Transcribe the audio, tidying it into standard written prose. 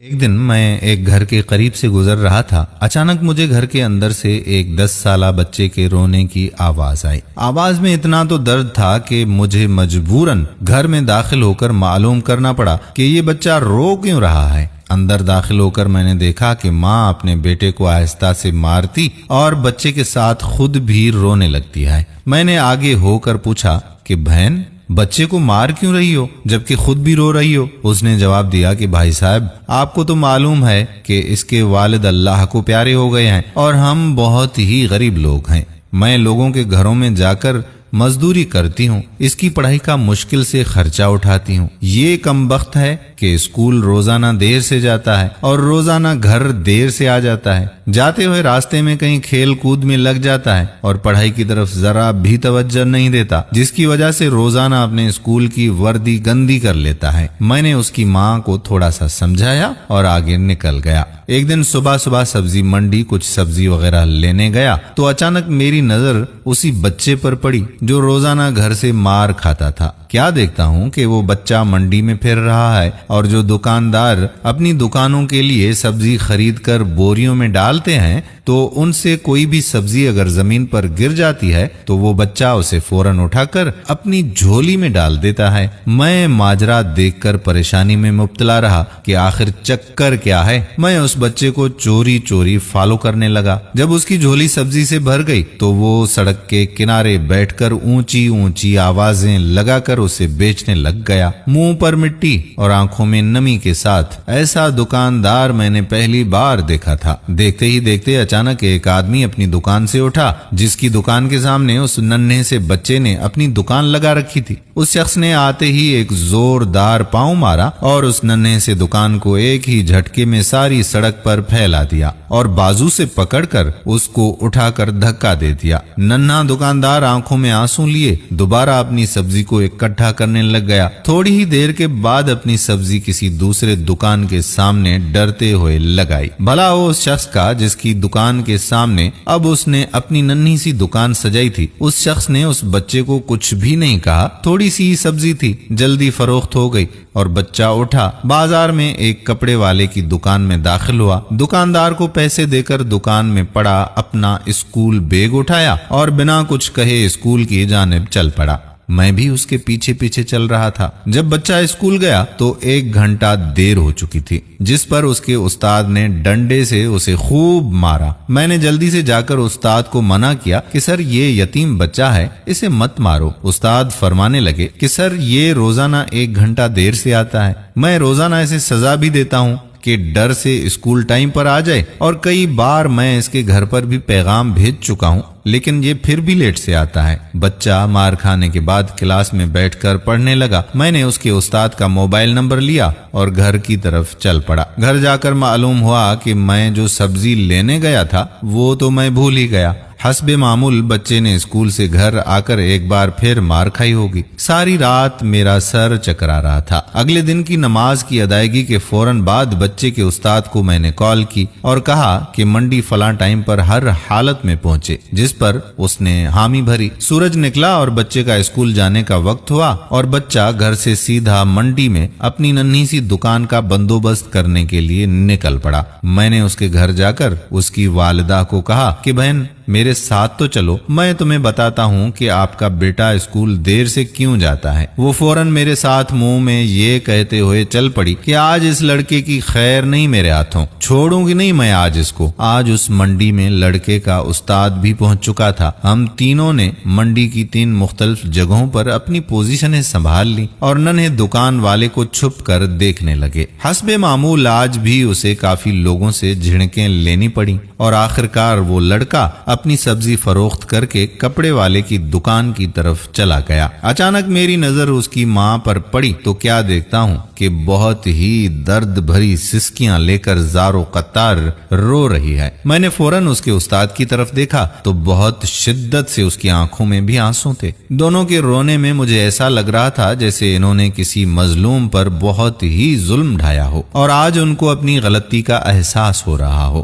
ایک دن میں ایک گھر کے قریب سے گزر رہا تھا۔ اچانک مجھے گھر کے اندر سے ایک 10 سالہ بچے کے رونے کی آواز آئی۔ آواز میں اتنا تو درد تھا کہ مجھے مجبوراً گھر میں داخل ہو کر معلوم کرنا پڑا کہ یہ بچہ رو کیوں رہا ہے۔ اندر داخل ہو کر میں نے دیکھا کہ ماں اپنے بیٹے کو آہستہ سے مارتی اور بچے کے ساتھ خود بھی رونے لگتی ہے۔ میں نے آگے ہو کر پوچھا کہ بہن، بچے کو مار کیوں رہی ہو جبکہ خود بھی رو رہی ہو؟ اس نے جواب دیا کہ بھائی صاحب، آپ کو تو معلوم ہے کہ اس کے والد اللہ کو پیارے ہو گئے ہیں اور ہم بہت ہی غریب لوگ ہیں۔ میں لوگوں کے گھروں میں جا کر مزدوری کرتی ہوں، اس کی پڑھائی کا مشکل سے خرچہ اٹھاتی ہوں۔ یہ کم بخت ہے کہ اسکول روزانہ دیر سے جاتا ہے اور روزانہ گھر دیر سے آ جاتا ہے، جاتے ہوئے راستے میں کہیں کھیل کود میں لگ جاتا ہے اور پڑھائی کی طرف ذرا بھی توجہ نہیں دیتا، جس کی وجہ سے روزانہ اپنے اسکول کی وردی گندی کر لیتا ہے۔ میں نے اس کی ماں کو تھوڑا سا سمجھایا اور آگے نکل گیا۔ ایک دن صبح سبزی منڈی کچھ سبزی وغیرہ لینے گیا تو اچانک میری نظر اسی بچے پر پڑی جو روزانہ گھر سے مار کھاتا تھا۔ کیا دیکھتا ہوں کہ وہ بچہ منڈی میں پھر رہا ہے اور جو دکاندار اپنی دکانوں کے لیے سبزی خرید کر بوریوں میں ڈالتے ہیں تو ان سے کوئی بھی سبزی اگر زمین پر گر جاتی ہے تو وہ بچہ اسے فوراً اٹھا کر اپنی جھولی میں ڈال دیتا ہے۔ میں ماجرا دیکھ کر پریشانی میں مبتلا رہا کہ آخر چکر کیا ہے۔ میں اس بچے کو چوری چوری فالو کرنے لگا۔ جب اس کی جھولی سبزی سے بھر گئی تو وہ سڑک کے کنارے بیٹھ کر اونچی اونچی آوازیں لگا کر اسے بیچنے لگ گیا۔ منہ پر مٹی اور آنکھوں میں نمی کے ساتھ ایسا دکاندار میں نے پہلی بار دیکھا تھا۔ دیکھتے ہی دیکھتے اچانک ایک آدمی اپنی دکان سے اٹھا جس کی دکان کے سامنے اس ننھے سے بچے نے اپنی دکان لگا رکھی تھی۔ اس شخص نے آتے ہی ایک زوردار پاؤں مارا اور اس ننھے سے دکان کو ایک ہی جھٹکے میں ساری سڑک پر پھیلا دیا اور بازو سے پکڑ کر اس کو اٹھا کر دھکا دے دیا۔ ننھا دکاندار آنکھوں میں آنسو لیے دوبارہ اپنی سبزی کو اکٹھا کرنے لگ گیا۔ تھوڑی ہی دیر کے بعد اپنی سبزی کسی دوسرے دکان کے سامنے ڈرتے ہوئے لگائی۔ بھلا ہو اس شخص کا جس کی دکان کے سامنے اب اس نے اپنی ننھی سی دکان سجائی تھی۔ اس شخص نے اس بچے کو کچھ بھی نہیں کہا۔ تھوڑی سی سبزی تھی، جلدی فروخت ہو گئی اور بچہ اٹھا بازار میں ایک کپڑے والے کی دکان میں داخل ہوا۔ دکاندار کو پیسے دے کر دکان میں پڑا اپنا اسکول بیگ اٹھایا اور بنا کچھ کہے اسکول کی جانب چل پڑا۔ میں بھی اس کے پیچھے پیچھے چل رہا تھا۔ جب بچہ اسکول گیا تو 1 گھنٹہ دیر ہو چکی تھی، جس پر اس کے استاد نے ڈنڈے سے اسے خوب مارا۔ میں نے جلدی سے جا کر استاد کو منع کیا کہ سر یہ یتیم بچہ ہے، اسے مت مارو۔ استاد فرمانے لگے کہ سر یہ روزانہ 1 گھنٹہ دیر سے آتا ہے، میں روزانہ اسے سزا بھی دیتا ہوں کہ ڈر سے اسکول ٹائم پر آ جائے، اور کئی بار میں اس کے گھر پر بھی پیغام بھیج چکا ہوں لیکن یہ پھر بھی لیٹ سے آتا ہے۔ بچہ مار کھانے کے بعد کلاس میں بیٹھ کر پڑھنے لگا۔ میں نے اس کے استاد کا موبائل نمبر لیا اور گھر کی طرف چل پڑا۔ گھر جا کر معلوم ہوا کہ میں جو سبزی لینے گیا تھا وہ تو میں بھول ہی گیا۔ حسب معمول بچے نے اسکول سے گھر آ کر ایک بار پھر مار کھائی ہوگی۔ ساری رات میرا سر چکرا رہا تھا۔ اگلے دن کی نماز کی ادائیگی کے فوراً بعد بچے کے استاد کو میں نے کال کی اور کہا کہ منڈی فلاں ٹائم پر ہر حالت میں پہنچے، جس پر اس نے حامی بھری۔ سورج نکلا اور بچے کا اسکول جانے کا وقت ہوا اور بچہ گھر سے سیدھا منڈی میں اپنی ننھی سی دکان کا بندوبست کرنے کے لیے نکل پڑا۔ میں نے اس کے گھر جا کر اس کی والدہ کو کہا کہ بہن میرے ساتھ تو چلو، میں تمہیں بتاتا ہوں کہ آپ کا بیٹا اسکول دیر سے کیوں جاتا ہے۔ وہ فوراً میرے ساتھ منہ میں یہ کہتے ہوئے چل پڑی کہ آج اس لڑکے کی خیر نہیں میرے ہاتھوں، چھوڑوں گی نہیں میں آج اس کو۔ آج اس منڈی میں لڑکے کا استاد بھی پہنچ چکا تھا۔ ہم تینوں نے منڈی کی 3 مختلف جگہوں پر اپنی پوزیشنیں سنبھال لی اور ننھے دکان والے کو چھپ کر دیکھنے لگے۔ حسب معمول آج بھی اسے کافی لوگوں سے جھڑکیں لینی پڑی اور آخرکار وہ لڑکا اپنی سبزی فروخت کر کے کپڑے والے کی دکان کی طرف چلا گیا۔ اچانک میری نظر اس کی ماں پر پڑی تو کیا دیکھتا ہوں کہ بہت ہی درد بھری سسکیاں لے کر زارو قطار رو رہی ہے۔ میں نے فوراً اس کے استاد کی طرف دیکھا تو بہت شدت سے اس کی آنکھوں میں بھی آنسو تھے۔ دونوں کے رونے میں مجھے ایسا لگ رہا تھا جیسے انہوں نے کسی مظلوم پر بہت ہی ظلم ڈھایا ہو اور آج ان کو اپنی غلطی کا احساس ہو رہا ہو۔